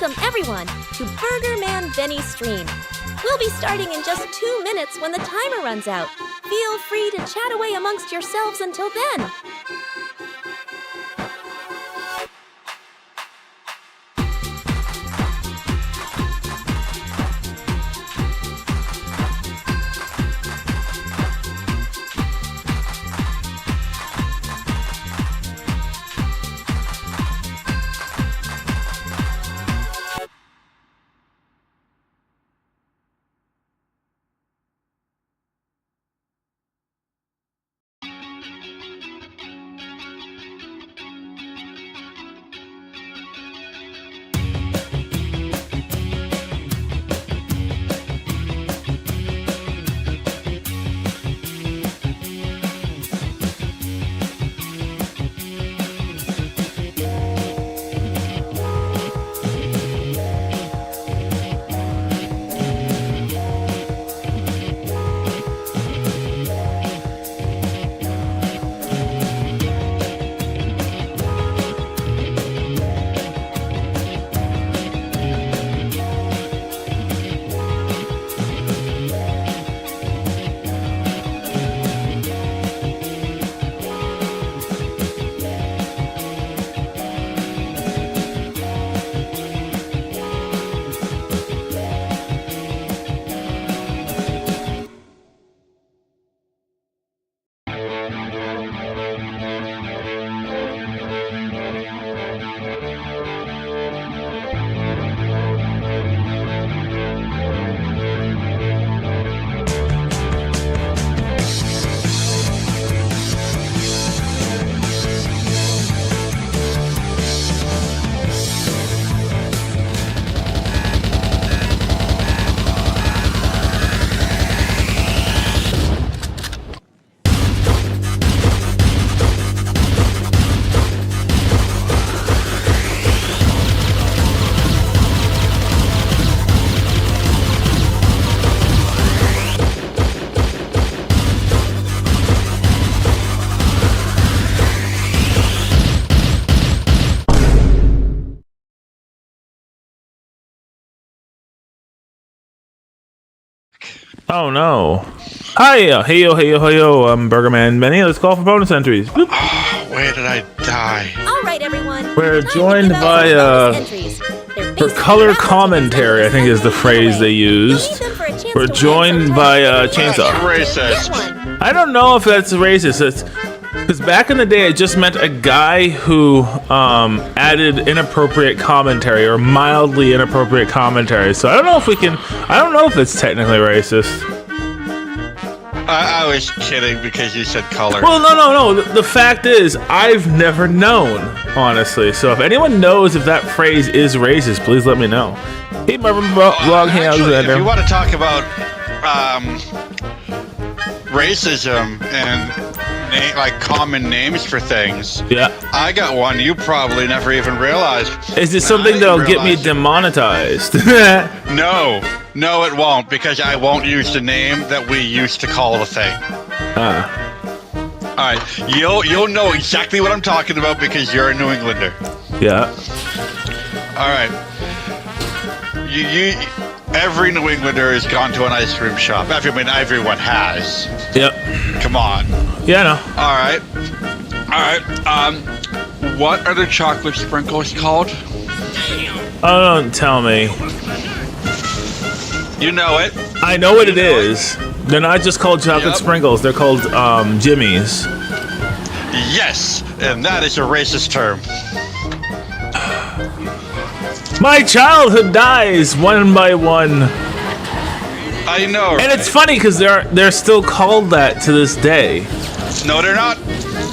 Welcome, everyone, to BurgerMan Bennie stream. We'll be starting in just 2 minutes when the timer runs out. Feel free to chat away amongst yourselves until then. Oh no. Hi, hey yo, I'm BurgerMan Bennie. Let's call for bonus entries. Boop. Where did I die? All right, everyone. We're time to joined give out by, some bonus entries. They're For basically color raffle commentary, I tickets think is the and phrase they You'll used. need them for a chance We're to win joined some by, time. Chainsaw. Racist. Get one. I don't know if that's racist. It's because back in the day, it just meant a guy who added inappropriate commentary or mildly inappropriate commentary. So I don't know if we can. I don't know if it's technically racist. I was kidding because you said color. Well, no. The fact is, I've never known, honestly. So if anyone knows if that phrase is racist, please let me know. Hey, Marvin Vlog, hey, Actually, if Alexander. you want to talk about racism and like common names for things, Yeah. I got one you probably never even realized. Is it And something I that'll didn't get me realize it. demonetized? No, it won't, because I won't use the name that we used to call the thing. All right, you'll know exactly what I'm talking about because you're a New Englander. Yeah. All right. You every New Englander has gone to an ice cream shop. I mean, everyone has. Yep. Come on. Yeah, no. All right. What are the chocolate sprinkles called? Oh, don't tell me. You know it. I know what it is. They're not just called chocolate Yep. sprinkles. They're called Jimmy's. Yes, and that is a racist term. My childhood dies one by one. I know. And it's funny because they're still called that to this day. No, they're not.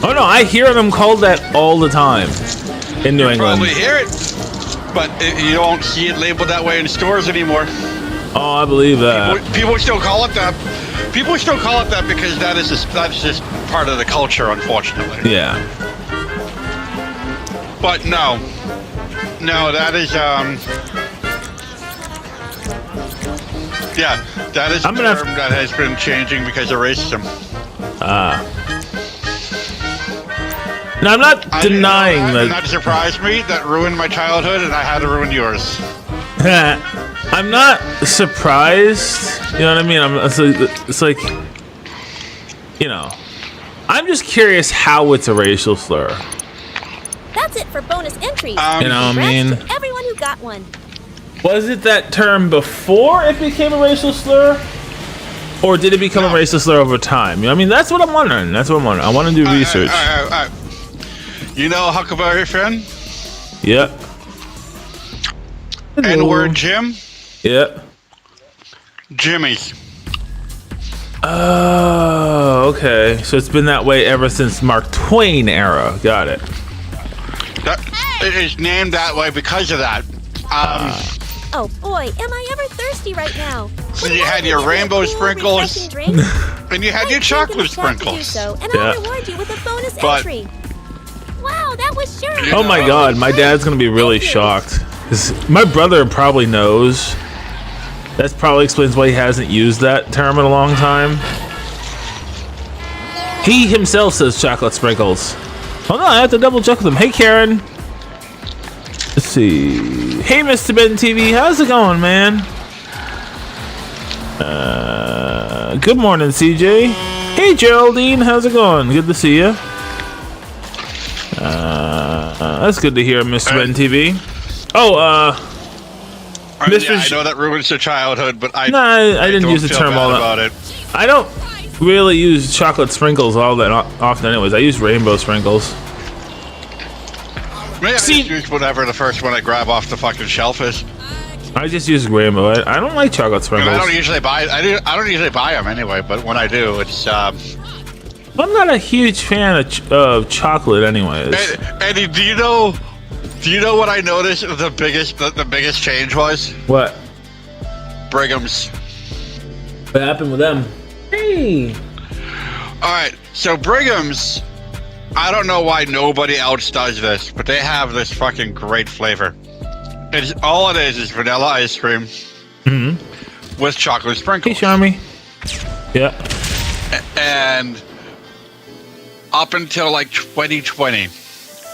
Oh no, I hear them called that all the time in New England. Probably hear it, but you don't see it labeled that way in stores anymore. Oh, I believe that. People still call it that. People still call it that because that's just part of the culture, unfortunately. Yeah. But no, that is yeah, that is a I'm term gonna that has been changing because of racism. No, I'm not denying And that. that surprised me. That ruined my childhood, and I had to ruin yours. I'm not surprised. You know what I mean? It's like, you know, I'm just curious how it's a racial slur. That's it for bonus entries. You know what I Congrats mean? to everyone who got one. Was it that term before it became a racial slur? Or did it become a racial slur over time? You know what I mean? That's what I'm wondering. I want to do research. All right. You know Huckleberry Finn? Yep. N-word Jim? Yep. Jimmy. Oh, okay. So it's been that way ever since Mark Twain era. Got it. It is named that way because of that. Oh boy, am I ever thirsty right now. And you had your rainbow sprinkles. And you had your chocolate sprinkles. So, and I'll reward you with a bonus entry. Wow, that was sure. Oh my god, my dad's gonna be really shocked. 'Cause my brother probably knows. That probably explains why he hasn't used that term in a long time. He himself says chocolate sprinkles. Oh no, I have to double check with him. Hey Karen. Let's see. Hey Mr. Ben TV, how's it going, man? Good morning, CJ. Hey Geraldine, how's it going? Good to see you. That's good to hear, Mr. Ben TV. Oh, Mr. Yeah, I know that ruins your childhood, but I didn't use the term all that. about it. I don't really use chocolate sprinkles all that often anyways. I use rainbow sprinkles. Maybe I just use whatever the first one I grab off the fucking shelf is. I just use rainbow. I don't like chocolate sprinkles. I don't usually buy. I don't usually buy them anyway. But when I do, it's. I'm not a huge fan of chocolate, anyways. Eddie, do you know what I noticed? The biggest change was What? Brigham's. What happened with them? Hey. All right, so Brigham's. I don't know why nobody else does this, but they have this fucking great flavor. All it is vanilla ice cream with chocolate sprinkles. Hey, Charmy. Yeah. And up until like 2020,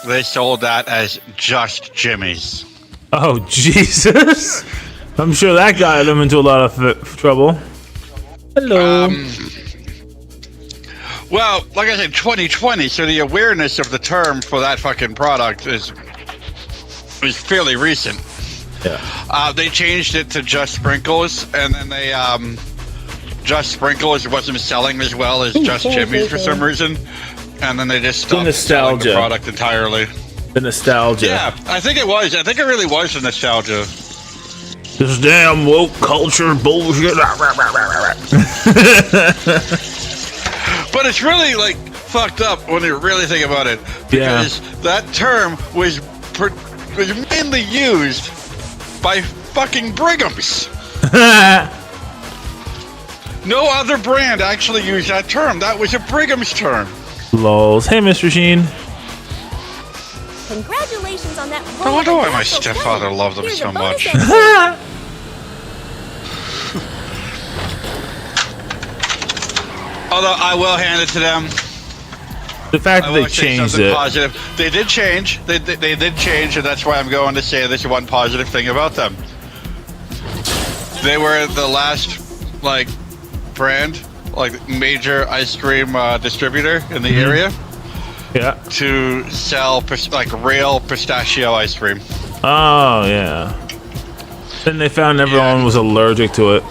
they sold that as just Jimmy's. Oh, Jesus. I'm sure that got them into a lot of trouble. Hello. Well, like I said, 2020, so the awareness of the term for that fucking product is fairly recent. Yeah. They changed it to just sprinkles, and then they just sprinkles wasn't selling as well as just Jimmy's for some reason, and then they just stopped selling the product entirely. The nostalgia. Yeah, I think it was. I think it really was the nostalgia. This damn woke culture bullshit. But it's really like fucked up when you really think about it, because that term was mainly used by fucking Brigham's. No other brand actually used that term. That was a Brigham's term. Lols. Hey, Mr. Sheen. Congratulations on that. I wonder why my stepfather loved them so much. Although I will hand it to them. The fact that they changed it. Positive. They did change. They did change, and that's why I'm going to say this one positive thing about them. They were the last, like, brand, like, major ice cream distributor in the area. Yeah. To sell, like, real pistachio ice cream. Oh, yeah. Then they found everyone was allergic to it.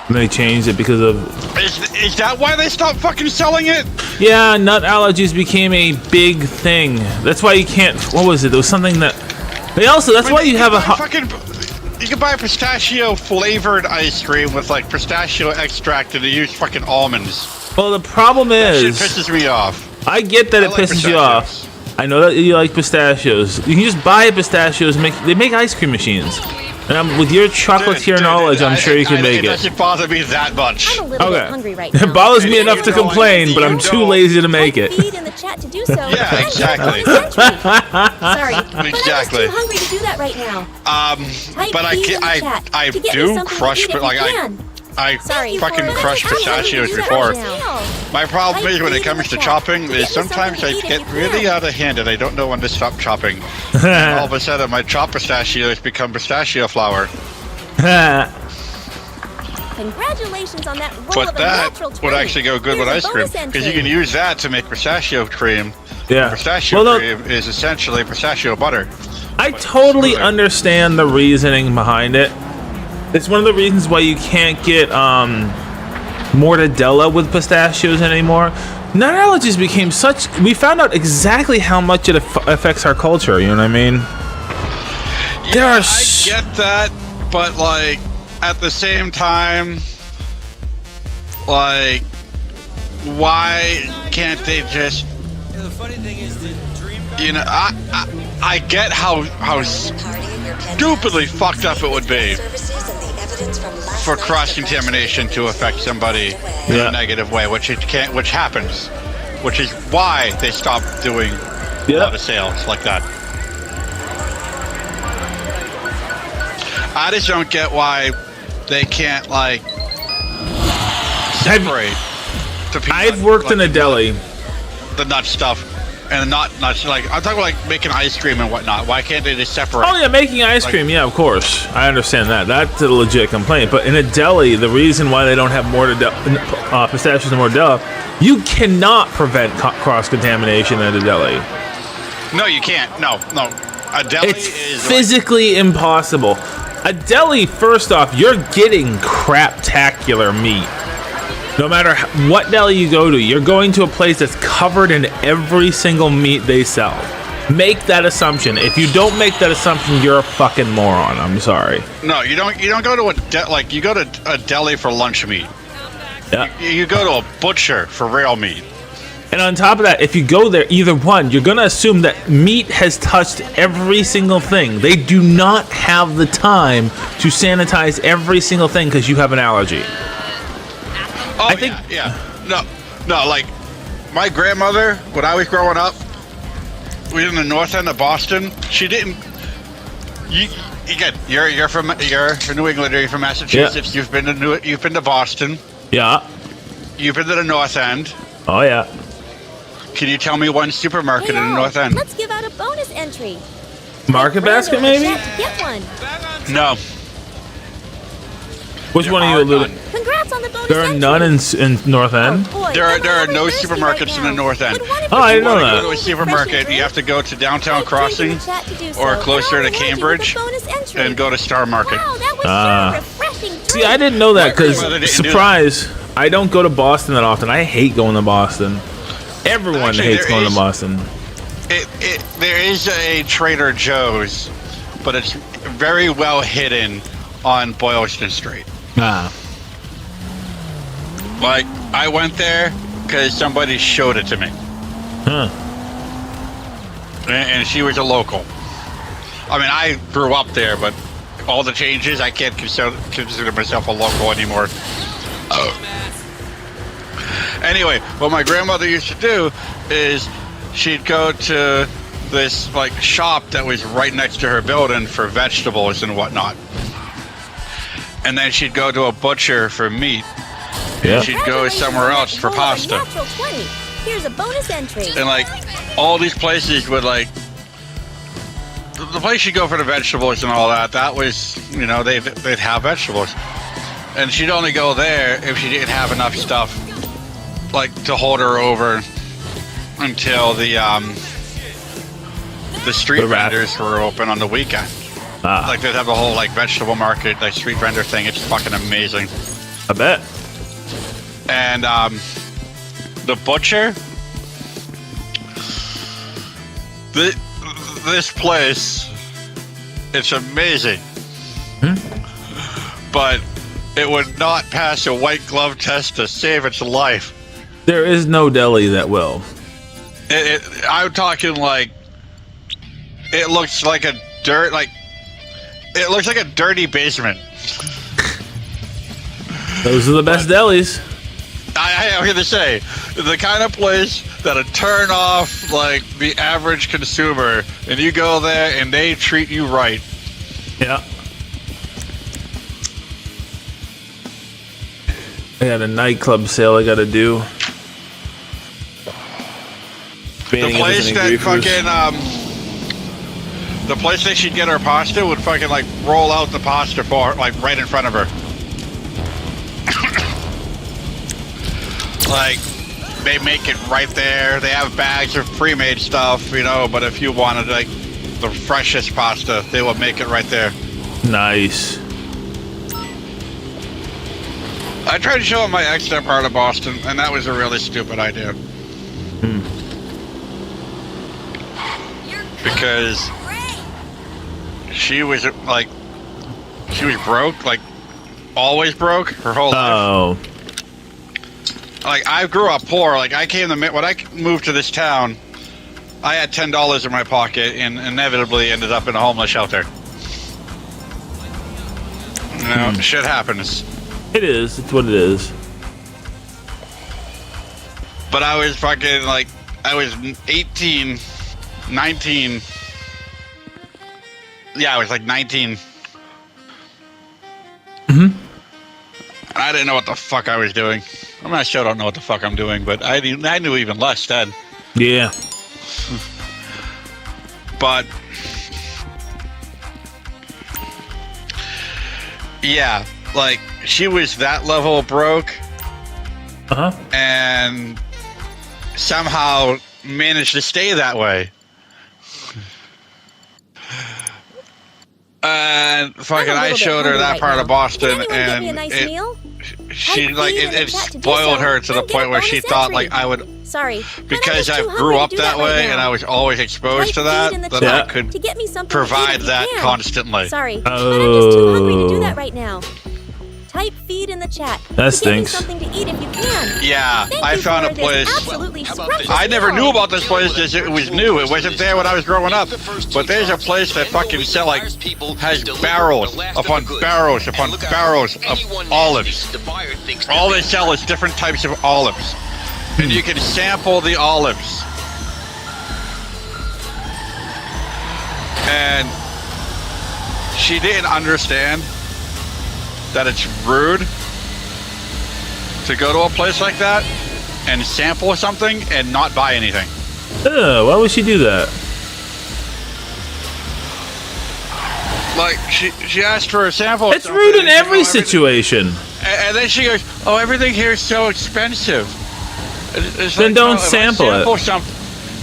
And they changed it because of... Is that why they stopped fucking selling it? Yeah, nut allergies became a big thing. That's why you can't... What was it? There was something that... They also... That's why you have a... You can buy a pistachio flavored ice cream with like pistachio extract and they use fucking almonds. Well, the problem is... That shit pisses me off. I get that it pisses you off. I know that you like pistachios. You can just buy pistachios. They make ice cream machines. And with your chocolatier knowledge, I'm sure you can make it. It doesn't bother me that much. I'm a little bit hungry right now. It bothers me enough to complain, but I'm too lazy to make it. Feed in the chat to do so. Yeah, exactly. Sorry, but exactly. I'm too hungry to do that right now. But I do crush, but like I Sorry, fucking Ford, crushed I'm not pistachios gonna do before. that right now. My problem I is when it feed comes him to a cat. chopping Get is me sometimes something I to eat if get you really can. out of hand and I don't know when to stop chopping. And all of a sudden my chopped pistachios become pistachio flour. Congratulations on that roll But of a that natural 20. would actually go good with Here's ice a cream bonus because you entry. can use that to make pistachio cream. Yeah. Pistachio Well, cream is essentially pistachio butter. I totally smoother. understand the reasoning behind it. It's one of the reasons why you can't get mortadella with pistachios anymore. Nut allergies became such. We found out exactly how much it affects our culture. You know what I mean? There are I get that, but like at the same time, like why can't they just? The funny thing is the dream. You know, I get how stupidly fucked up it would be for cross-contamination to affect somebody in a negative way, which happens, which is why they stopped doing a lot of sales like that. I just don't get why they can't like separate the peanut, I've worked in a deli. the nut stuff and the not nuts. Like I'm talking about like making ice cream and whatnot. Why can't they just separate? Oh yeah, making ice cream. Yeah, of course. I understand that. That's a legit complaint. But in a deli, the reason why they don't have pistachios and mortadella, you cannot prevent cross-contamination at a deli. No, you can't. No. A deli It's is physically impossible. A deli, first off, you're getting craptacular meat. No matter what deli you go to, you're going to a place that's covered in every single meat they sell. Make that assumption. If you don't make that assumption, you're a fucking moron. I'm sorry. No, you don't go to you go to a deli for lunch meat. Yeah. You go to a butcher for real meat. And on top of that, if you go there, either one, you're going to assume that meat has touched every single thing. They do not have the time to sanitize every single thing because you have an allergy. Oh, I think- yeah. No, like my grandmother, when I was growing up, we were in the north end of Boston. She didn't. You're from New England. You're from Massachusetts. Yeah. You've been to Boston. Yeah. You've been to the north end. Oh, yeah. Can you tell me one supermarket in the Al, north end? Let's give out a bonus entry. Market basket, Brando in the maybe? chat to Get one. No. Which one are you alluding? Congrats on the bonus There are entry. none in North End? Oh, boy, There I'm are no thirsty supermarkets right in the now. north end. Would one of Oh, you I didn't know like that. Go a to a refreshing supermarket. You drink? have to go to downtown Type drink in Crossing the chat to do so, or and closer I'll to reward you with a Cambridge bonus entry. and go to Star Market. Wow, that was Ah. sure a refreshing drink. See, I didn't know that Whether they because, didn't do surprise, I don't go to Boston that often. I hate going to Boston. Everyone Actually, hates there going is- to Boston. There is a Trader Joe's, but it's very well hidden on Boylston Street. Ah. Like, I went there because somebody showed it to me. Huh. And she was a local. I mean, I grew up there, but all the changes, I can't consider myself a local anymore. Anyway, what my grandmother used to do is she'd go to this like shop that was right next to her building for vegetables and whatnot. And then she'd go to a butcher for meat. Yeah. She'd go somewhere else for Roll of a pasta. natural 20. Here's a bonus entry. And like all these places would like the place you'd go for the vegetables and all that, that was, you know, they'd have vegetables. And she'd only go there if she didn't have enough stuff like to hold her over until the street The wrap. vendors were open on the weekend. Ah. Like they'd have a whole like vegetable market, like street vendor thing. It's fucking amazing. I bet. And the butcher, this place, it's amazing. But it would not pass a white glove test to save its life. There is no deli that will. I'm talking like it looks like a dirty basement. Those are the best delis. I'm gonna say the kind of place that'll turn off like the average consumer, and you go there and they treat you right. Yeah. I got a nightclub sale I gotta do. The place that fucking the place that she'd get her pasta would fucking like roll out the pasta for her, like right in front of her. Like they make it right there. They have bags of pre-made stuff, you know. But if you wanted like the freshest pasta, they would make it right there. Nice. I tried to show my ex that part of Boston, and that was a really stupid idea. Because she was like, she was broke, like always broke her whole life. Oh. Like I grew up poor. Like I came to when I moved to this town, I had $10 in my pocket and inevitably ended up in a homeless shelter. You know, shit happens. It is. It's what it is. But I was fucking like, I was 18, 19. Yeah, I was like 19. And I didn't know what the fuck I was doing. I mean, I still don't know what the fuck I'm doing, but I knew even less then. Yeah. But yeah, like she was that level broke, and somehow managed to stay that way. And fucking, I showed her that part of Boston, and she like it spoiled her to the point where she thought like I would. Sorry, because I grew up that way and I was always exposed to that, I could provide that constantly. Sorry, but I'm just too hungry to do that right now. Type feed in the chat. That stinks. Something to eat if you can. Yeah, I found a place. I never knew about this place because it was new. It wasn't there when I was growing up. But there's a place that fucking sell like has barrels upon barrels upon barrels of olives. All they sell is different types of olives. And you can sample the olives. And she didn't understand that it's rude to go to a place like that and sample something and not buy anything. Why would she do that? Like, she asked for a sample. It's rude in every situation. And then she goes, oh, everything here is so expensive. It's then like, don't sample it.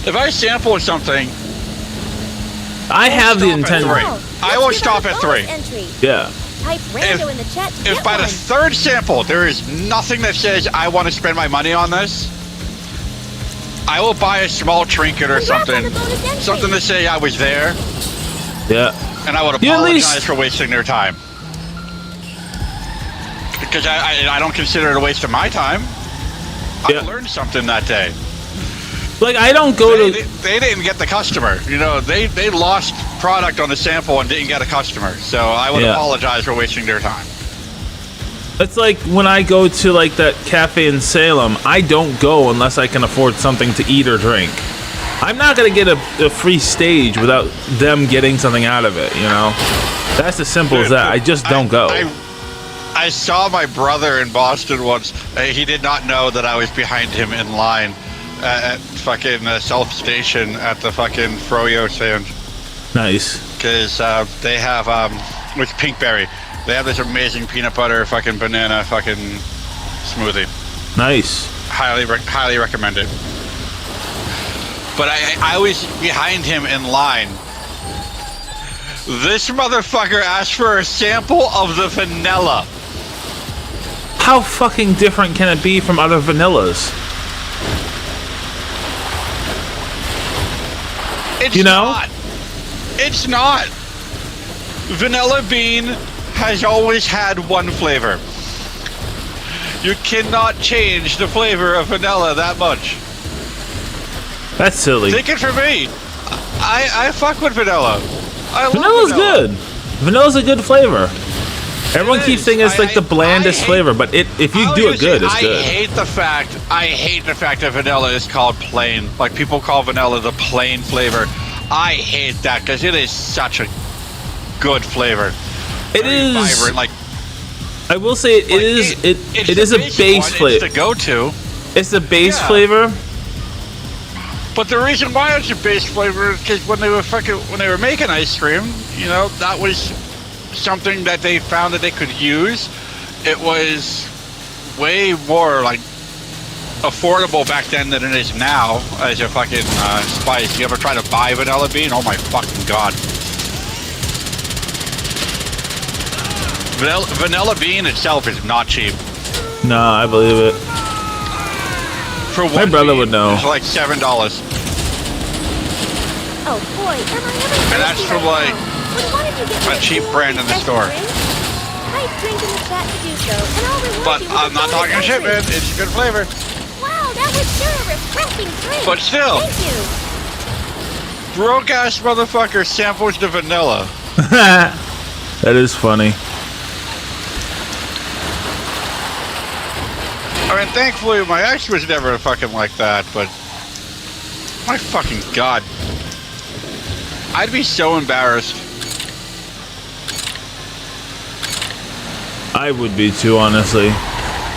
If I sample something, I have the intent. I will stop at 3. Yeah. Type rando in the chat to If get by one. the 3rd sample there is nothing that says I want to spend my money on this, I will buy a small trinket or something to say I was there. Yeah. And I would apologize for wasting their time. Because I don't consider it a waste of my time. I learned something that day. Like, I don't go They didn't get the customer. You know, they lost product on the sample and didn't get a customer. So I would apologize for wasting their time. It's like when I go to like that cafe in Salem, I don't go unless I can afford something to eat or drink. I'm not going to get a free stage without them getting something out of it, you know? That's as simple as that. I just don't go. I saw my brother in Boston once. He did not know that I was behind him in line at fucking South Station at the fucking Froyo stand. Nice. Because they have, with Pinkberry, they have this amazing peanut butter fucking banana fucking smoothie. Nice. Highly recommend it. But I was behind him in line. This motherfucker asked for a sample of the vanilla. How fucking different can it be from other vanillas? It's not. It's not. Vanilla bean has always had one flavor. You cannot change the flavor of vanilla that much. That's silly. Take it from me. I fuck with vanilla. Vanilla's good. Vanilla's a good flavor. Everyone keeps saying it's like the blandest flavor, but if you do it good, it's good. I hate the fact that vanilla is called plain. Like people call vanilla the plain flavor. I hate that because it is such a good flavor. It is vibrant. Like I will say it is a base flavor. It's the go-to. It's the base Yeah. flavor. But the reason why it's a base flavor is because when they were making ice cream, you know, that was something that they found that they could use. It was way more like affordable back then than it is now as a fucking spice. You ever try to buy vanilla bean? Oh my fucking god. Vanilla bean itself is not cheap. Nah, I believe it. For one My brother bean, would know. It's like $7. Oh boy, am I ever And that's thirsty from, right like, now. When wanted to get a me cheap cool, brand in the refreshing store. drink? Type drink in the chat to do so, and I'll reward But you with I'm a not bonus talking shit, entry. man. It's a good flavor. Wow, that was sure a refreshing drink. But still. Thank you. Broke ass motherfucker samples the vanilla. That is funny. I mean, thankfully, my ex was never fucking like that, but my fucking god. I'd be so embarrassed. I would be too, honestly.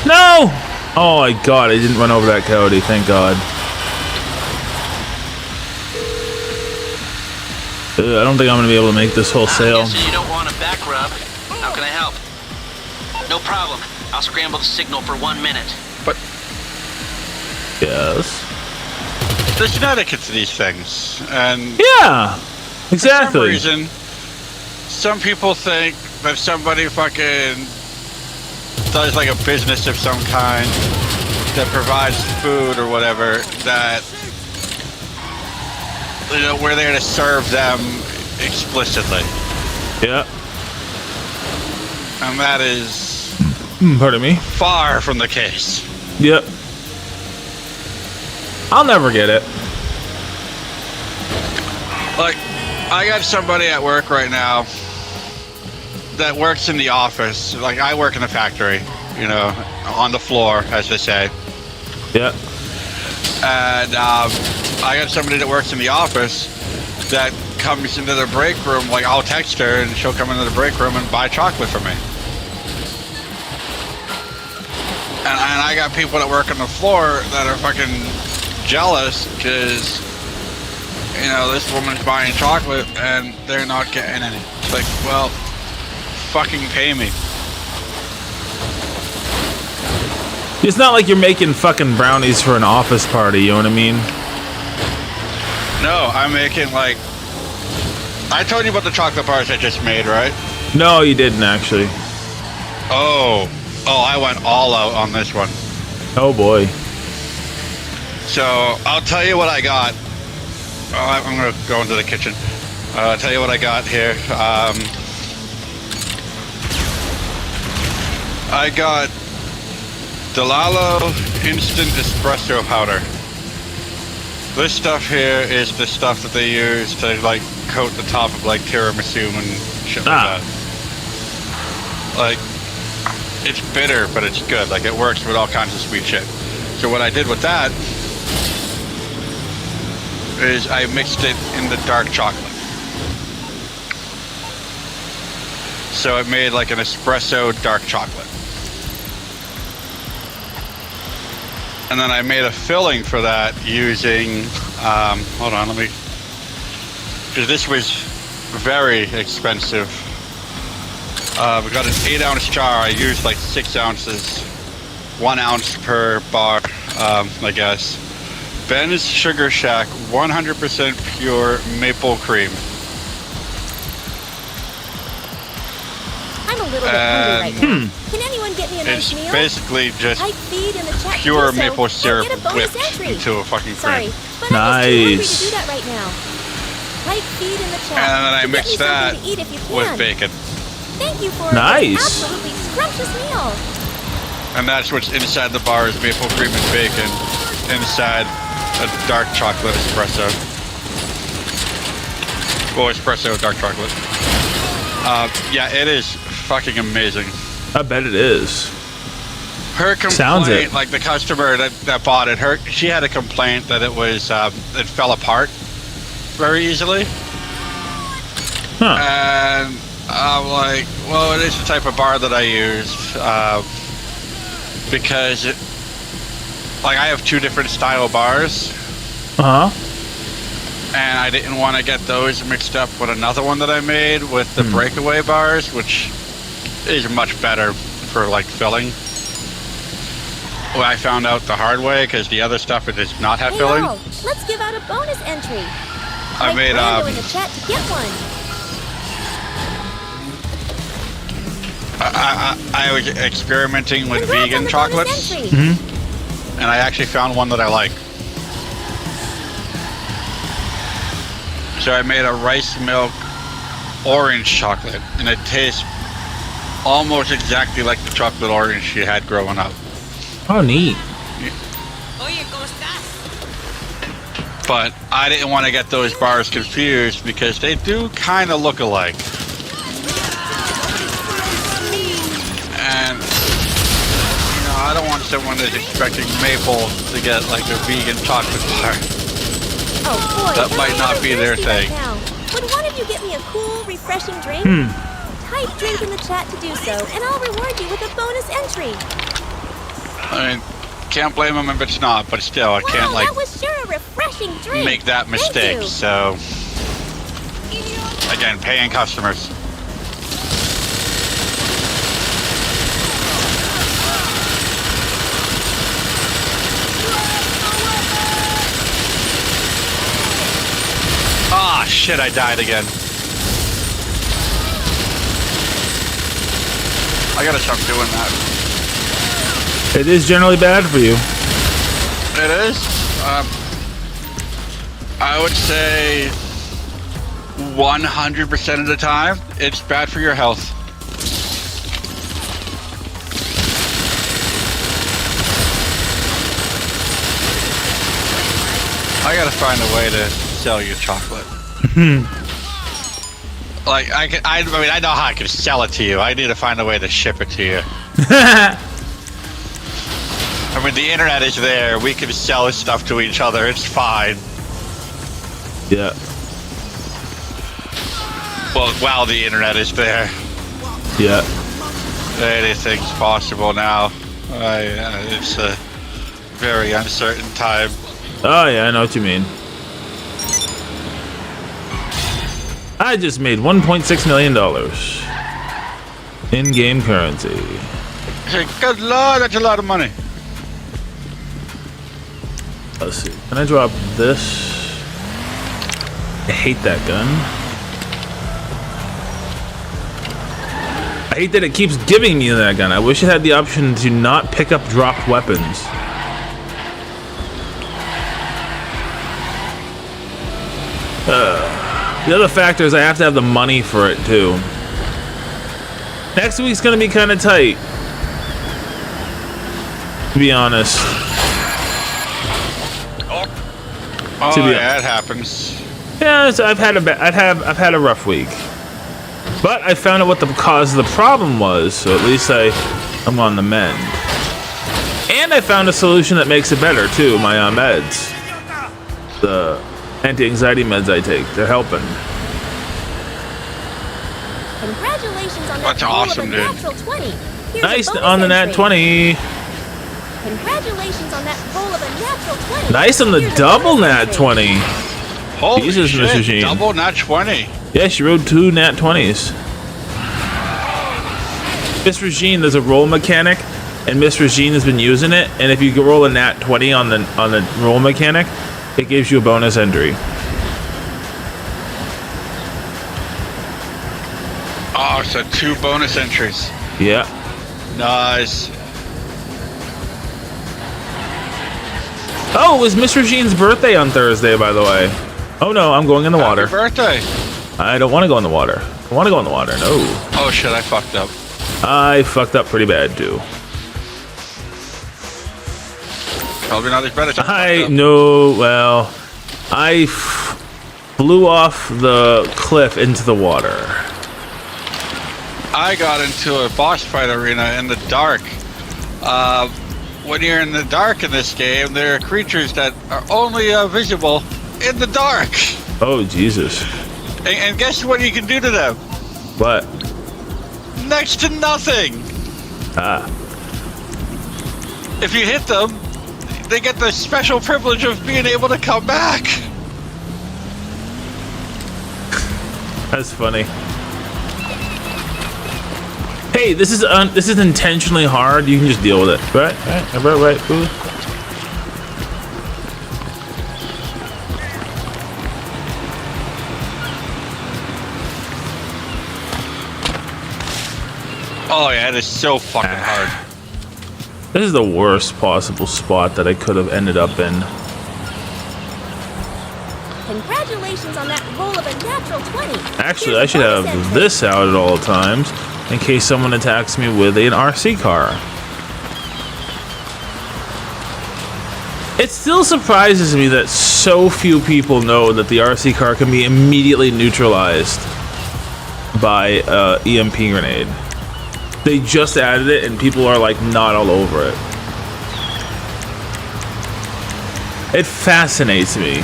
No! Oh my god, I didn't run over that coyote, thank god. I don't think I'm gonna be able to make this whole sale. I'm guessing you don't want a back rub. How can I help? No problem. I'll scramble the signal for 1 minute. But Yes. there's genetics to these things, and Yeah! for some Exactly. reason, some people think that somebody fucking does like a business of some kind that provides food or whatever, that, you know, we're there to serve them explicitly. Yeah. And that is Pardon me. far from the case. Yep. I'll never get it. Like, I got somebody at work right now that works in the office. Like, I work in the factory, you know, on the floor, as they say. Yeah. And I got somebody that works in the office that comes into the break room. Like, I'll text her and she'll come into the break room and buy chocolate for me. And I got people that work on the floor that are fucking jealous because, you know, this woman's buying chocolate and they're not getting any. It's like, well, fucking pay me. It's not like you're making fucking brownies for an office party, you know what I mean? No, I'm making like... I told you about the chocolate bars I just made, right? No, you didn't actually. Oh, I went all out on this one. Oh boy. So I'll tell you what I got. Oh, I'm gonna go into the kitchen. I'll tell you what I got here. I got Delalo Instant Espresso Powder. This stuff here is the stuff that they use to like coat the top of like tiramisu and shit like that. Like, it's bitter, but it's good. Like, it works with all kinds of sweet shit. So what I did with that is I mixed it in the dark chocolate. So it made like an espresso dark chocolate. And then I made a filling for that using, hold on, let me, because this was very expensive. We got an 8-ounce jar. I used like 6 ounces, 1 ounce per bar, I guess. Ben's Sugar Shack 100% pure maple cream. I'm a little bit hungry right now. Can anyone get me a nice It's meal? basically just Type feed in the chat to pure do so, maple and syrup get a bonus whipped entry. into a fucking Sorry, cream. but I'm just too hungry Nice. to do that right now. Type feed in the chat. And then I to get mixed me something that to eat if you with can. bacon. Thank you for Nice. this absolutely scrumptious meal. And that's what's inside the bar is maple cream and bacon. Inside a dark chocolate espresso. Well, espresso dark chocolate. Yeah, it is fucking amazing. I bet it is. Her complaint, Sounds it. like the customer that bought it, she had a complaint that it was it fell apart very easily. Huh. And I'm like, well, it is the type of bar that I use because, like, I have 2 different style bars. Uh huh. And I didn't want to get those mixed up with another one that I made with the breakaway bars, which is much better for, like, filling. Well, I found out the hard way because the other stuff it does not have filling. All, let's give out a bonus entry. I Write made Brando in the chat to get one. I was experimenting with Congrats on vegan the chocolates, bonus entry. and I actually found one that I like. So I made a rice milk orange chocolate, and it tastes almost exactly like the chocolate orange you had growing up. Oh, neat. But I didn't want to get those bars confused because they do kind of look alike. And, you know, I don't want someone that's expecting maple to get like a vegan chocolate bar. Oh boy, That I'm might so not be their thirsty thing. Right now. Would one of you get me a cool, refreshing drink? Type drink in the chat to do so, and I'll reward you with a bonus entry. I mean, can't blame them if it's not, but still, I can't like that was sure a refreshing drink. make that Thank mistake. you. So, again, paying customers. Ah, shit, I died again. I gotta stop doing that. It is generally bad for you. It is. I would say 100% of the time, it's bad for your health. I gotta find a way to sell you chocolate. Like I mean, I know how I can sell it to you. I need to find a way to ship it to you. I mean, the internet is there. We can sell stuff to each other. It's fine. Yeah. Well, while the internet is there, Yeah. anything's possible now. It's a very uncertain time. Oh, yeah, I know what you mean. I just made $1.6 million in-game currency. Good lord, that's a lot of money. Let's see. Can I drop this? I hate that gun. I hate that it keeps giving me that gun. I wish it had the option to not pick up dropped weapons. The other factor is I have to have the money for it too. Next week's gonna be kind of tight, to be honest. Oh, To be- yeah, it happens. Yeah, I've had a rough week, but I found out what the cause of the problem was, so at least I'm on the mend. And I found a solution that makes it better too. My meds, the anti-anxiety meds I take, they're helping. Congratulations on that That's goal awesome, of a dude. natural 20. Here's Nice a bonus on the nat entry. 20. Congratulations on that goal of a natural 20. Nice on the Here's a double bonus nat entry. 20. Holy Jesus, shit, Mr. Jean. double nat 20. Yeah, she rode 2 nat 20s. Miss Regine, there's a roll mechanic, and Miss Regine has been using it. And if you roll a nat 20 on the roll mechanic, it gives you a bonus entry. Oh, so 2 bonus entries. Yeah. Nice. Oh, it was Miss Regine's birthday on Thursday, by the way. Oh no, I'm going in the water. Happy birthday. I don't want to go in the water. I want to go in the water. No. Oh shit, I fucked up. I fucked up pretty bad too. Probably not as bad as I I fucked up. know. Well, I flew off the cliff into the water. I got into a boss fight arena in the dark. When you're in the dark in this game, there are creatures that are only visible in the dark. Oh Jesus. And guess what you can do to them? What? Next to nothing. Ah. If you hit them, they get the special privilege of being able to come back. That's funny. Hey, this is intentionally hard. You can just deal with it. Right. Ooh. Oh yeah, it is so fucking hard. This is the worst possible spot that I could have ended up in. Congratulations on that roll of a natural 20. Actually, Here's I should a have bonus entry. this out at all times in case someone attacks me with an RC car. It still surprises me that so few people know that the RC car can be immediately neutralized by EMP grenade. They just added it and people are like not all over it. It fascinates me.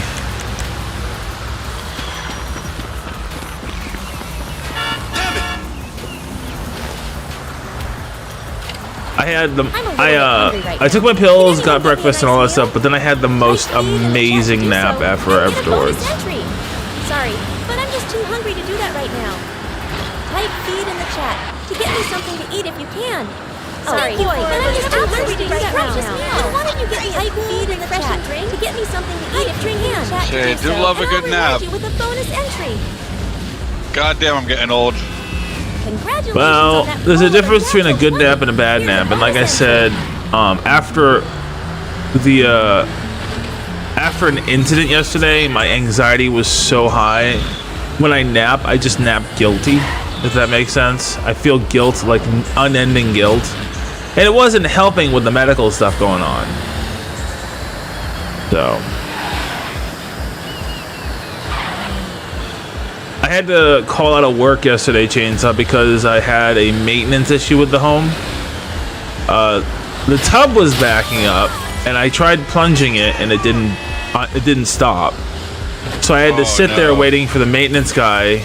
I took my pills, got breakfast and all that stuff, but then I had the most amazing nap afterwards. Sorry, but I'm just too hungry to do that right now. Type feed in the chat to get me something to eat if you can. Sorry, but I'm just too hungry to do that right now. Then why don't you get me type feed in the chat to get me something to eat if you can? Okay, do love a good nap. With a bonus entry. Goddamn, I'm getting old. Well, there's a difference between a good nap and a bad nap, and like I said, after an incident yesterday, my anxiety was so high. When I nap, I just nap guilty, if that makes sense. I feel guilt, like unending guilt, and it wasn't helping with the medical stuff going on. So I had to call out of work yesterday, Chainsaw, because I had a maintenance issue with the home. The tub was backing up, and I tried plunging it, and it didn't stop. So I had to sit there waiting for the maintenance guy.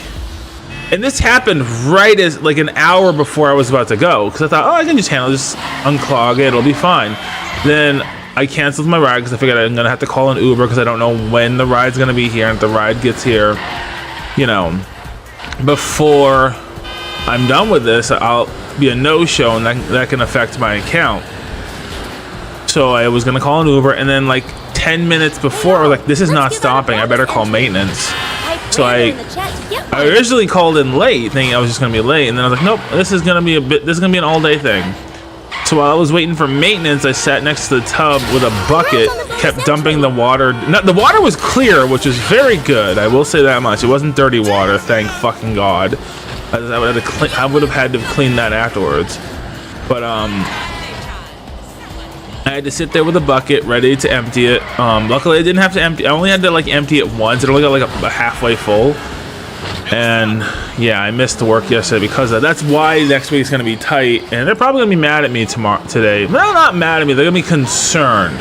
And this happened right as like an hour before I was about to go, because I thought, oh, I can just unclog it, it'll be fine. Then I canceled my ride because I figured I'm gonna have to call an Uber because I don't know when the ride's gonna be here, and if the ride gets here, you know, before I'm done with this, I'll be a no-show, and that can affect my account. So I was gonna call an Uber, and then like 10 minutes before, I was like, this is not stopping, I better call maintenance. So I originally called in late, thinking I was just gonna be late, and then I was like, nope, this is gonna be an all-day thing. So while I was waiting for maintenance, I sat next to the tub with a bucket, kept dumping the water. The water was clear, which was very good. I will say that much. It wasn't dirty water, thank fucking God. I would have had to clean that afterwards. But I had to sit there with a bucket, ready to empty it. Luckily, I didn't have to empty. I only had to like empty it once. It only got like a halfway full. And yeah, I missed the work yesterday because of that. That's why next week's gonna be tight, and they're probably gonna be mad at me today. They're not mad at me, they're gonna be concerned.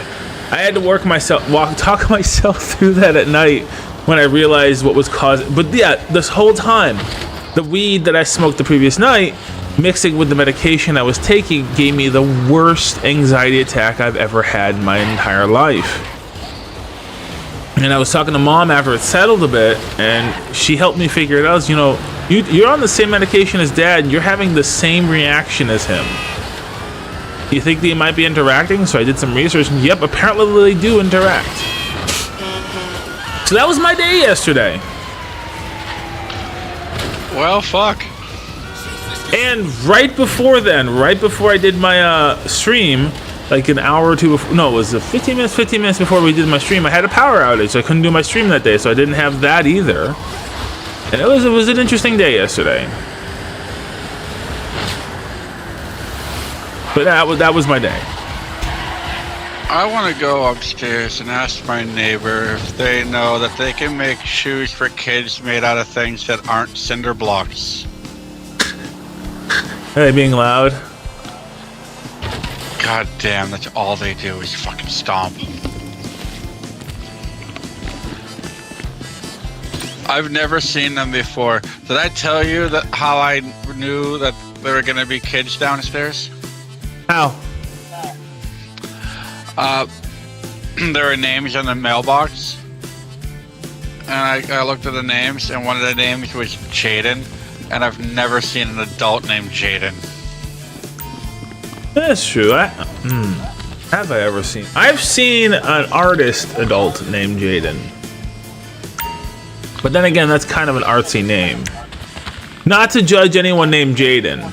I had to talk myself through that at night when I realized what was causing. But yeah, this whole time, the weed that I smoked the previous night, mixing with the medication I was taking, gave me the worst anxiety attack I've ever had in my entire life. And I was talking to Mom after it settled a bit, and she helped me figure it out. You know, you're on the same medication as Dad, and you're having the same reaction as him. You think they might be interacting? So I did some research, and yep, apparently they do interact. So that was my day yesterday. Well, fuck. And right before I did my stream, like an hour or two before, no, it was 15 minutes before we did my stream, I had a power outage, so I couldn't do my stream that day, so I didn't have that either. And it was an interesting day yesterday. But that was my day. I want to go upstairs and ask my neighbor if they know that they can make shoes for kids made out of things that aren't cinder blocks. Are they being loud? God damn, that's all they do is fucking stomp. I've never seen them before. Did I tell you that how I knew that there were going to be kids downstairs? How? There are names in the mailbox. And I looked at the names, and one of the names was Jaden. And I've never seen an adult named Jaden. That's true. Have I ever seen? I've seen an artist adult named Jaden. But then again, that's kind of an artsy name. Not to judge anyone named Jaden.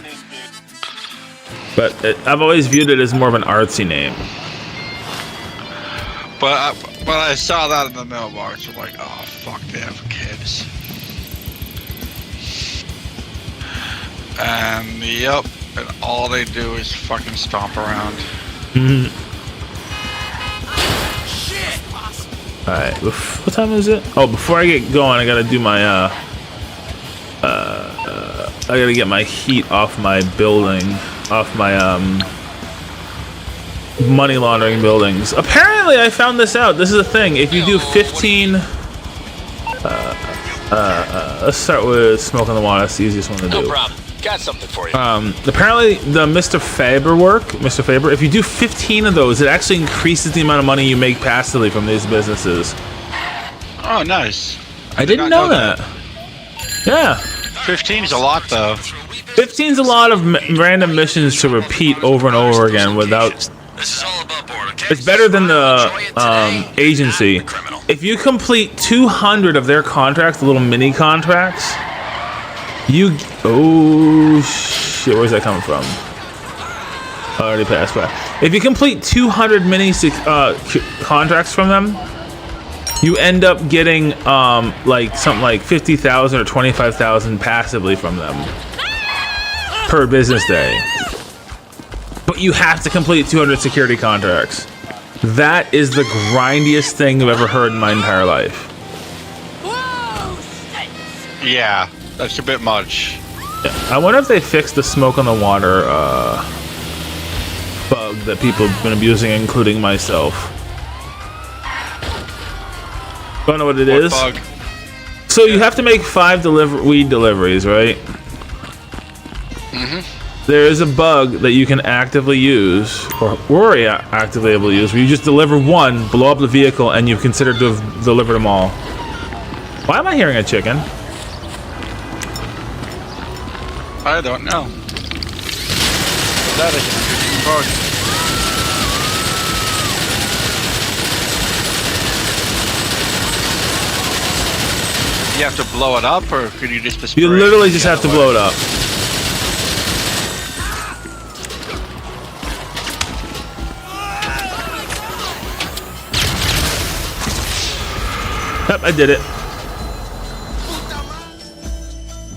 But I've always viewed it as more of an artsy name. But I saw that in the mailbox. I'm like, oh, fuck, they have kids. And, yep, and all they do is fucking stomp around. Alright, what time is it? Oh, before I get going, I gotta do my, I gotta get my heat off my building, off my, money laundering buildings. Apparently, I found this out. This is a thing. If you do 15, let's start with smoke on the water. That's the easiest one to do. No problem. Got something for you. Apparently, the Mr. Faber, if you do 15 of those, it actually increases the amount of money you make passively from these businesses. Oh, nice. I didn't know that. Yeah. 15 is a lot, though. 15 is a lot of random missions to repeat over and over again without... This is all above board, okay? It's better than the agency. If you complete 200 of their contracts, the little mini contracts, you... Oh, shit. Where's that coming from? I already passed by. If you complete 200 mini contracts from them, you end up getting like something like 50,000 or 25,000 passively from them per business day. But you have to complete 200 security contracts. That is the grindiest thing I've ever heard in my entire life. Yeah, that's a bit much. Yeah. I wonder if they fixed the smoke on the water bug that people have been abusing, including myself. Don't know what it is. Bug? So you have to make 5 weed deliveries, right? There is a bug that you can actively use, or were actively able to use, where you just deliver one, blow up the vehicle, and you've considered to have delivered them all. Why am I hearing a chicken? I don't know. That is an interesting bug. You have to blow it up, or could you just spray You literally just have to blow it up. Yep, I did it.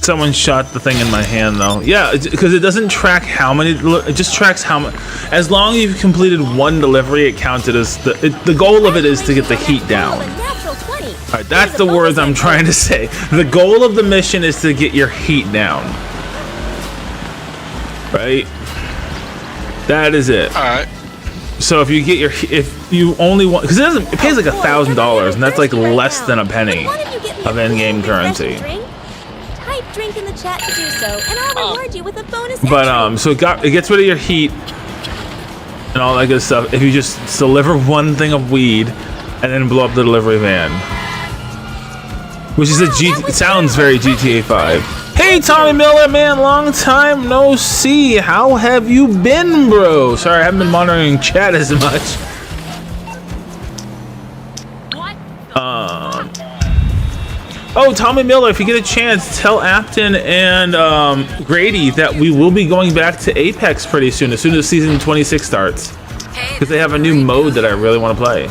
Someone shot the thing in my hand, though. Yeah, because it doesn't track how many. It just tracks how much. As long as you've completed one delivery, it counted as the goal of it is to get the heat down. All right, that's the words I'm trying to say. The goal of the mission is to get your heat down. Right? That is it. All right. So if you get if you only want, because it pays like $1,000, and that's like less than a penny of in-game currency. Type drink in the chat to do so, and I'll reward you with a bonus. But so it gets rid of your heat and all that good stuff if you just deliver one thing of weed and then blow up the delivery van, which is it sounds very GTA 5. Hey, Tommy Miller, man, long time no see. How have you been, bro? Sorry, I haven't been monitoring chat as much. Oh, Tommy Miller, if you get a chance, tell Apton and Grady that we will be going back to Apex pretty soon as season 26 starts. Because they have a new mode that I really want to play.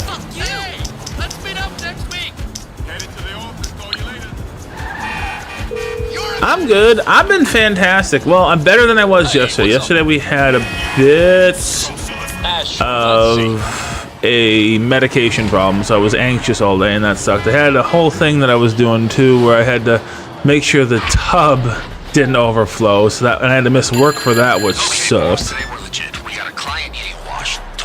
I'm good. I've been fantastic. Well, I'm better than I was yesterday. Yesterday we had a bit of a medication problem, so I was anxious all day, and that sucked. I had a whole thing that I was doing too, where I had to make sure the tub didn't overflow, and I had to miss work for that, which sucked.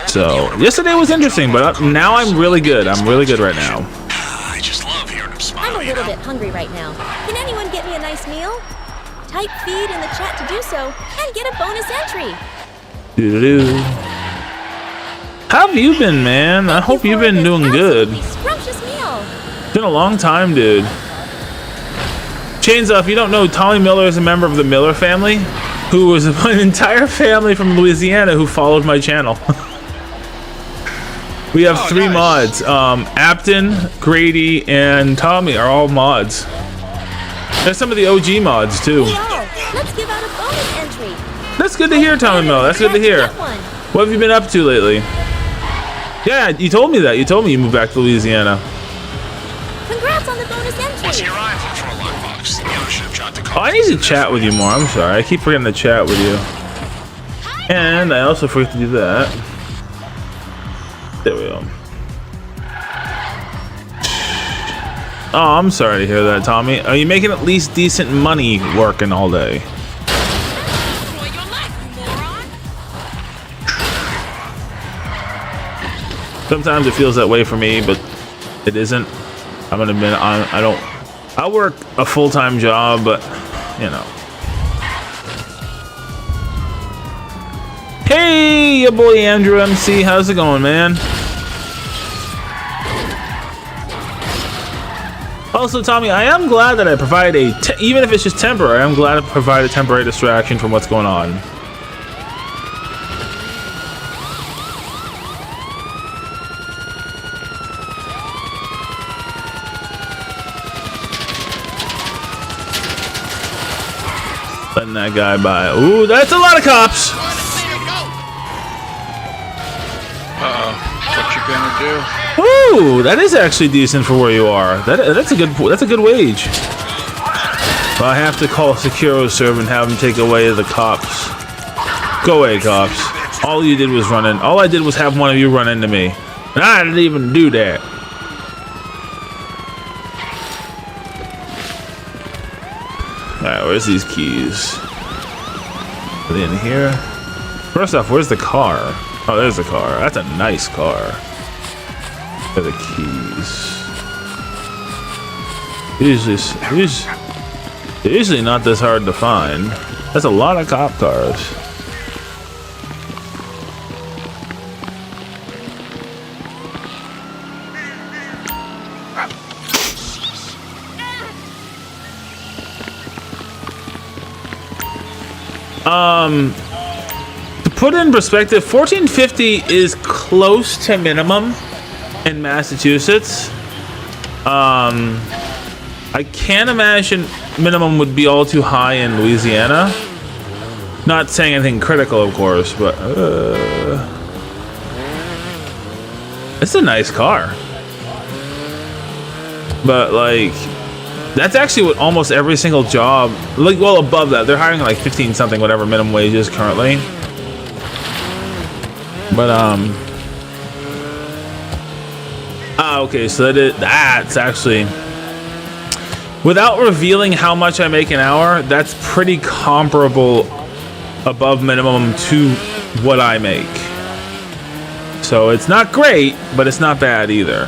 So yesterday was interesting, but now I'm really good. I'm really good right now. I just love hearing him smile. I'm a little bit hungry right now. Can anyone get me a nice meal? Type feed in the chat to do so and get a bonus entry. Doo-doo-doo. How have you been, man? I hope you've been doing good. Scrumptious meal. It's been a long time, dude. Chains up, if you don't know, Tommy Miller is a member of the Miller family, who was an entire family from Louisiana who followed my channel. We have 3 mods. Apton, Grady, and Tommy are all mods. There's some of the OG mods too. Let's give out a bonus entry. That's good to hear, Tommy Miller. That's good to hear. What have you been up to lately? Yeah, you told me that. You told me you moved back to Louisiana. Congrats on the bonus entry. What's your rifle for a lockbox? The dealership tried to call. Oh, I need to chat with you more. I'm sorry. I keep forgetting to chat with you. And I also forget to do that. There we go. Oh, I'm sorry to hear that, Tommy. Are you making at least decent money working all day? Sometimes it feels that way for me, but it isn't. I'm gonna admit, I work a full-time job, but you know. Hey, your boy Andrew MC, how's it going, man? Also, Tommy, I am glad that I provide even if it's just temporary, I'm glad to provide a temporary distraction from what's going on. Letting that guy by. Ooh, that's a lot of cops. What you gonna do? Ooh, that is actually decent for where you are. That's a good wage. Well, I have to call SecuroServe and have them take away the cops. Go away, cops. All you did was run in. All I did was have one of you run into me. And I didn't even do that. Alright, where's these keys? Are they in here? First off, where's the car? Oh, there's the car. That's a nice car. Where are the keys? They're usually not this hard to find. That's a lot of cop cars. To put in perspective, $14.50 is close to minimum in Massachusetts. I can't imagine minimum would be all too high in Louisiana. Not saying anything critical, of course, but it's a nice car. But like, that's actually what almost every single job, like, well, above that, they're hiring like 15 something, whatever minimum wage is currently. But okay, so that's actually, without revealing how much I make an hour, that's pretty comparable above minimum to what I make. So it's not great, but it's not bad either.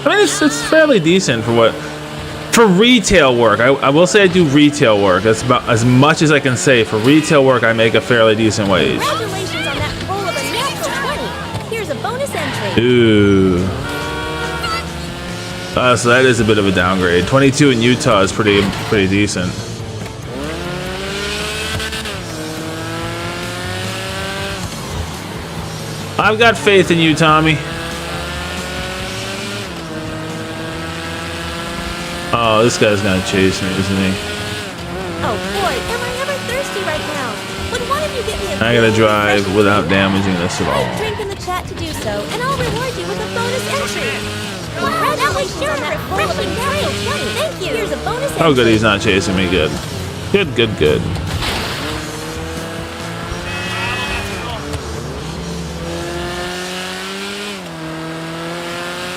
I mean, it's fairly decent for retail work. I will say I do retail work. That's about as much as I can say. For retail work, I make a fairly decent wage. Congratulations on that pull of a natural 20. Here's a bonus entry. Ooh. So that is a bit of a downgrade. 22 in Utah is pretty decent. I've got faith in you, Tommy. Oh, this guy's gonna chase me, isn't he? Oh boy, am I ever thirsty right now. Would one of you get me a I gotta drive without damaging this at all. drink in the chat to do so, and I'll reward you with a bonus entry. Congratulations on that pull of a natural 20. Thank you. Here's a bonus entry. Oh, good, he's not chasing me. Good. Good.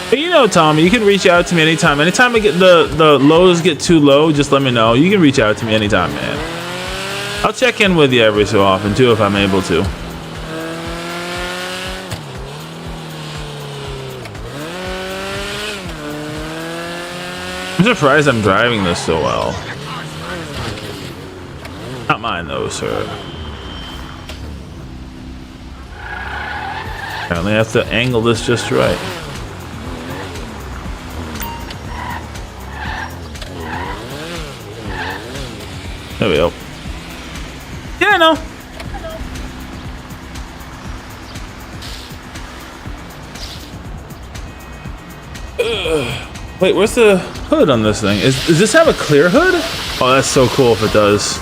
But you know, Tommy, you can reach out to me anytime. Anytime I get the lows get too low, just let me know. You can reach out to me anytime, man. I'll check in with you every so often too, if I'm able to. I'm surprised I'm driving this so well. Not mine though, sir. Apparently I have to angle this just right. There we go. Yeah, no. Wait, where's the hood on this thing? Does this have a clear hood? Oh, that's so cool if it does.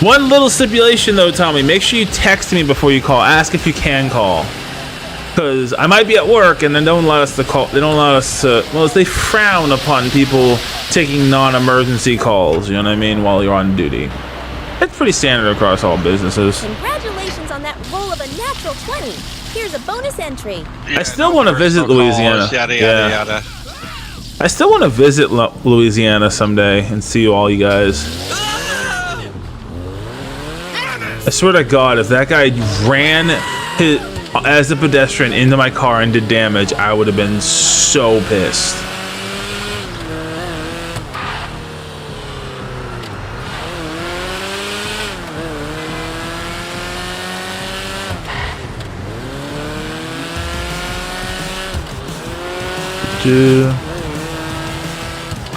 One little stipulation though, Tommy. Make sure you text me before you call. Ask if you can call. Because I might be at work and they don't allow us to call. They don't allow us to. Well, they frown upon people taking non-emergency calls. You know what I mean? While you're on duty. It's pretty standard across all businesses. Congratulations on that roll of a natural 20. Here's a bonus entry. Yeah, I still want to visit Louisiana. Yada, yada, yada. I still want to visit Louisiana someday and see all you guys. I swear to God, if that guy ran as a pedestrian into my car and did damage, I would have been so pissed.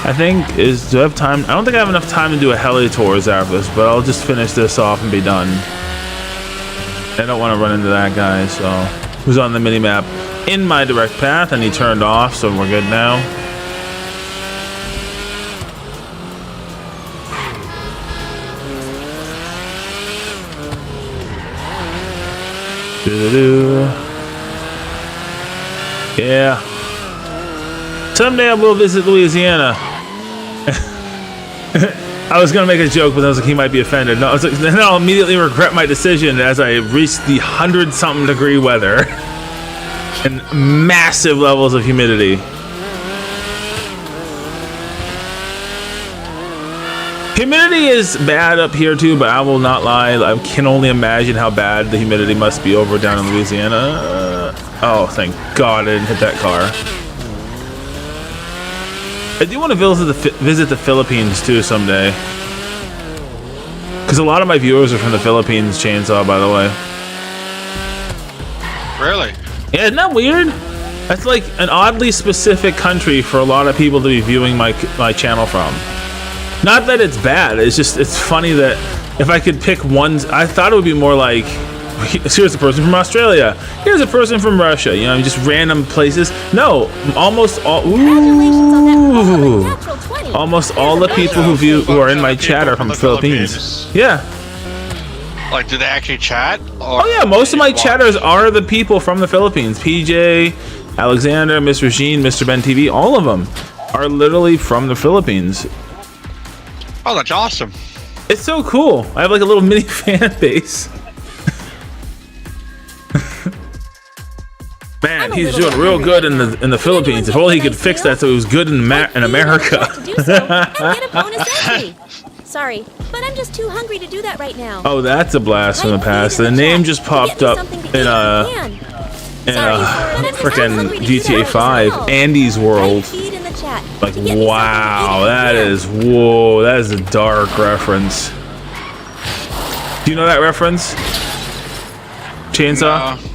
I think do I have time? I don't think I have enough time to do a heli tours after this, but I'll just finish this off and be done. I don't want to run into that guy, so who's on the mini map in my direct path, and he turned off, so we're good now. Yeah. Someday I will visit Louisiana. I was gonna make a joke, but I was like, he might be offended. No, I was like, then I'll immediately regret my decision as I reach the 100-something degree weather and massive levels of humidity. Humidity is bad up here too, but I will not lie. I can only imagine how bad the humidity must be over down in Louisiana. Oh, thank God I didn't hit that car. I do want to visit the Philippines too someday. Because a lot of my viewers are from the Philippines, Chainsaw, by the way. Really? Yeah, isn't that weird? That's like an oddly specific country for a lot of people to be viewing my channel from. Not that it's bad, it's funny that if I could pick one, I thought it would be more like, here's a person from Australia, here's a person from Russia, you know, just random places. No, almost all, almost all the people who are in my chat are from the Philippines. Yeah. Like, do they actually chat? Oh yeah, most of my chatters are the people from the Philippines. PJ, Alexander, Mr. Sheen, Mr. Ben TV, all of them are literally from the Philippines. Oh, that's awesome. It's so cool. I have like a little mini fan base. Man, he's doing real good in the Philippines. If only he could fix that so he was good in America. Sorry, but I'm just too hungry to do that right now. Oh, that's a blast from the past. The name just popped up in a frickin' GTA 5, Andy's World. Like, wow, that is a dark reference. Do you know that reference? Chainsaw? No.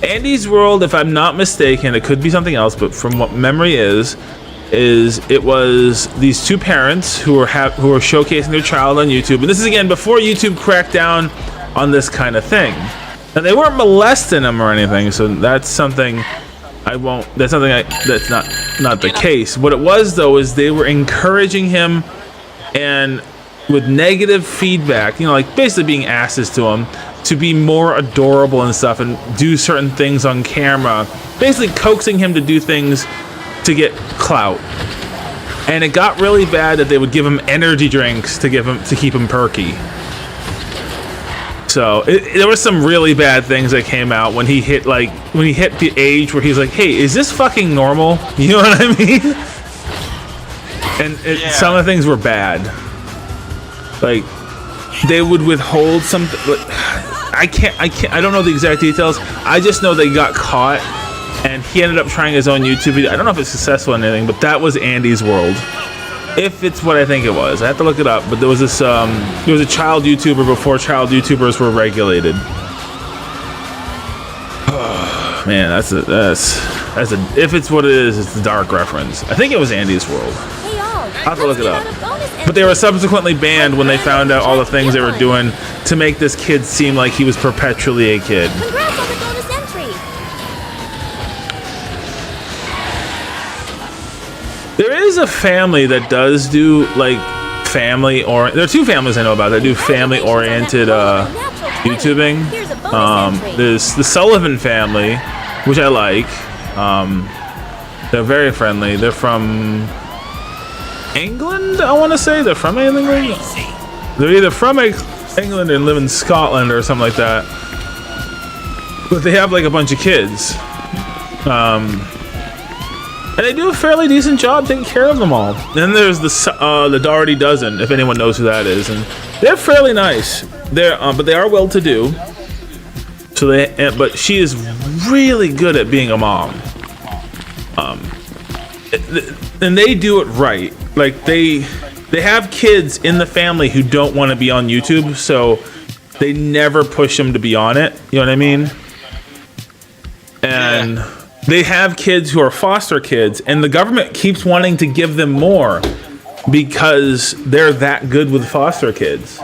Andy's World, if I'm not mistaken, it could be something else, but from what memory is it was these two parents who were showcasing their child on YouTube, and this is again before YouTube cracked down on this kind of thing. And they weren't molesting him or anything, so that's something that's not the case. What it was though is they were encouraging him, and with negative feedback, you know, like basically being asses to him to be more adorable and stuff and do certain things on camera, basically coaxing him to do things to get clout. And it got really bad that they would give him energy drinks to keep him perky. So there were some really bad things that came out when he hit the age where he's like, hey, is this fucking normal? You know what I mean? And some of the things were bad. Like, they would withhold something. I don't know the exact details. I just know they got caught and he ended up trying his own YouTube video. I don't know if it's successful or anything, but that was Andy's World. If it's what I think it was, I have to look it up. But there was this, there was a child YouTuber before child YouTubers were regulated. Man, that's a. If it's what it is, it's a dark reference. I think it was Andy's World. Hey all, I'll have to look it up. let's give out a bonus But they entry. were subsequently banned when they found out all the things they were doing to make this kid seem like he was perpetually a kid. Congrats on the bonus entry. There is a family that does do like family, or there are two families I know about that do family-oriented YouTubing. Here's a bonus entry. There's the Sullivan family, which I like. They're very friendly. They're from England, I want to say. They're from England. They're either from England and live in Scotland or something like that. But they have like a bunch of kids. And they do a fairly decent job taking care of them all. Then there's the Doherty Dozen, if anyone knows who that is, and they're fairly nice. But they are well-to-do. So but she is really good at being a mom. And they do it right. Like they have kids in the family who don't want to be on YouTube, so they never push them to be on it. You know what I mean? And they have kids who are foster kids, and the government keeps wanting to give them more because they're that good with foster kids.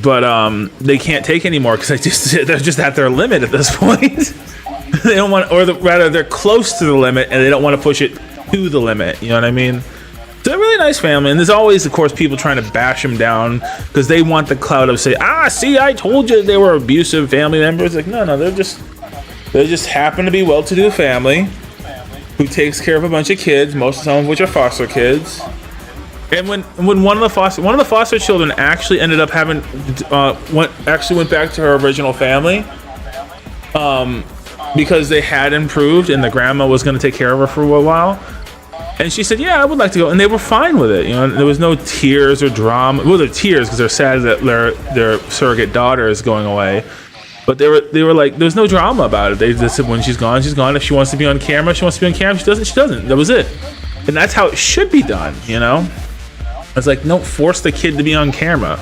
But they can't take any more because they're just at their limit at this point. They don't want, rather they're close to the limit and they don't want to push it to the limit. You know what I mean? They're a really nice family, and there's always, of course, people trying to bash them down because they want the clout of say, see, I told you they were abusive family members. Like, no, they just happen to be well-to-do family who takes care of a bunch of kids, some of which are foster kids. And when one of the foster children actually ended up having went back to her original family, because they had improved and the grandma was going to take care of her for a while. And she said, yeah, I would like to go. And they were fine with it. You know, there was no tears or drama. Well, they're tears because they're sad that their surrogate daughter is going away. But they were like, there was no drama about it. They just said, when she's gone, she's gone. If she wants to be on camera, she wants to be on camera. If she doesn't, she doesn't. That was it. And that's how it should be done, you know? It's like, don't force the kid to be on camera.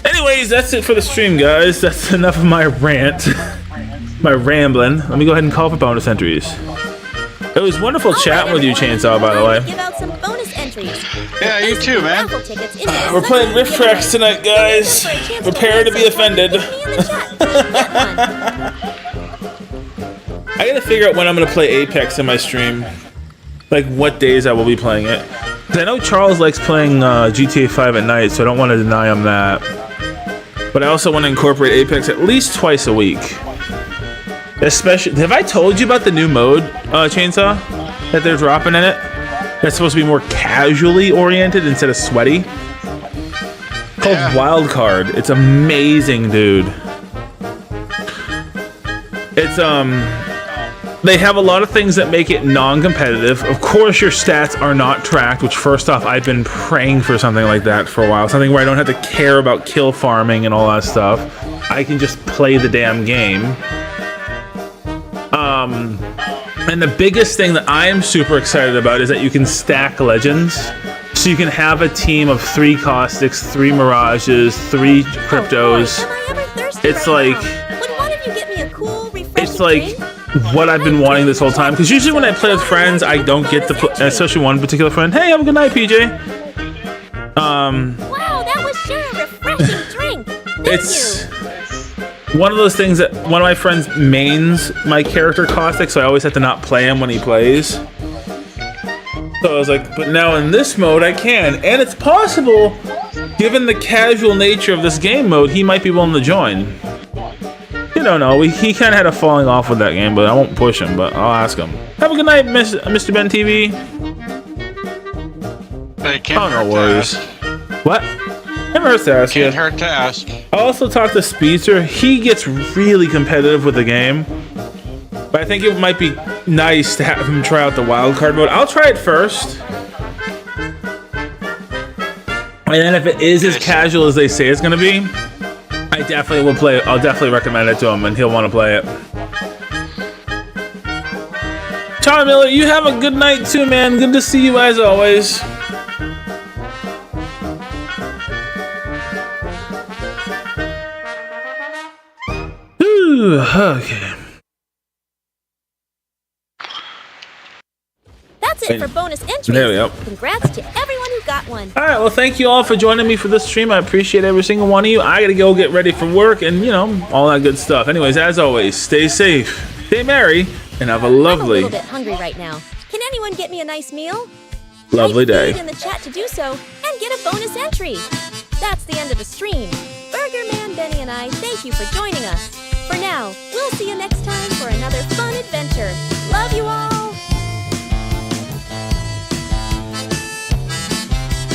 Anyways, that's it for the stream, guys. That's enough of my rant. My rambling. Let me go ahead and call for bonus entries. It was wonderful chatting with you, Chainsaw, by the way. Give out some bonus entries. Yeah, you too, man. Raffle tickets in this We're playing Rift Tracks tonight, guys. Prepare to be offended. I gotta figure out when I'm gonna play Apex in my stream. Like what days I will be playing it. 'Cause I know Charles likes playing GTA 5 at night, so I don't want to deny him that. But I also want to incorporate Apex at least twice a week. Especially, have I told you about the new mode, Chainsaw, that they're dropping in it? That's supposed to be more casually oriented instead of sweaty. Called Wildcard. It's amazing, dude. It's they have a lot of things that make it non-competitive. Of course, your stats are not tracked, which first off, I've been praying for something like that for a while. Something where I don't have to care about kill farming and all that stuff. I can just play the damn game. And the biggest thing that I am super excited about is that you can stack legends. So you can have a team of 3 Caustics, 3 Mirages, 3 Cryptos. It's like... Would one of you get me a cool, refreshing It's like drink? what I've been wanting this whole time. Because usually when I play with friends, I don't get to play, especially one particular friend. Hey, have a good night, PJ. Wow, that was sure a refreshing drink. Thank It's you. one of those things that one of my friends mains my character Caustic, so I always have to not play him when he plays. So I was like, but now in this mode I can. And it's possible, given the casual nature of this game mode, he might be willing to join. You don't know. He kind of had a falling off with that game, but I won't push him, but I'll ask him. Have a good night, Mr. Ben TV. Hey, can't Oh, hurt no to worries. ask. What? Never hurts to ask you. Can't hurt to ask. I also talked to Speedster. He gets really competitive with the game. But I think it might be nice to have him try out the wildcard mode. I'll try it first. And then if it is as casual as they say it's going to be, I definitely will play it. I'll definitely recommend it to him and he'll want to play it. Sean Miller, you have a good night too, man. Good to see you as always. Ooh, okay. That's it for bonus entries. There we go. Congrats to everyone who got one. All right, well, thank you all for joining me for this stream. I appreciate every single one of you. I gotta go get ready for work and, you know, all that good stuff. Anyways, as always, stay safe, stay merry, and have a lovely, I'm a little bit hungry right now. Can anyone get me a nice meal? lovely Type day. feed in the chat to do so and get a bonus entry. That's the end of the stream. BurgerMan, Benny, and I thank you for joining us. For now, we'll see you next time for another fun adventure. Love you all.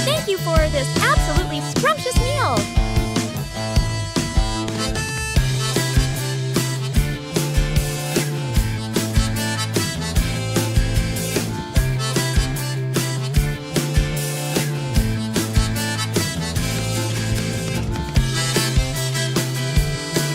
Thank you for this absolutely scrumptious meal.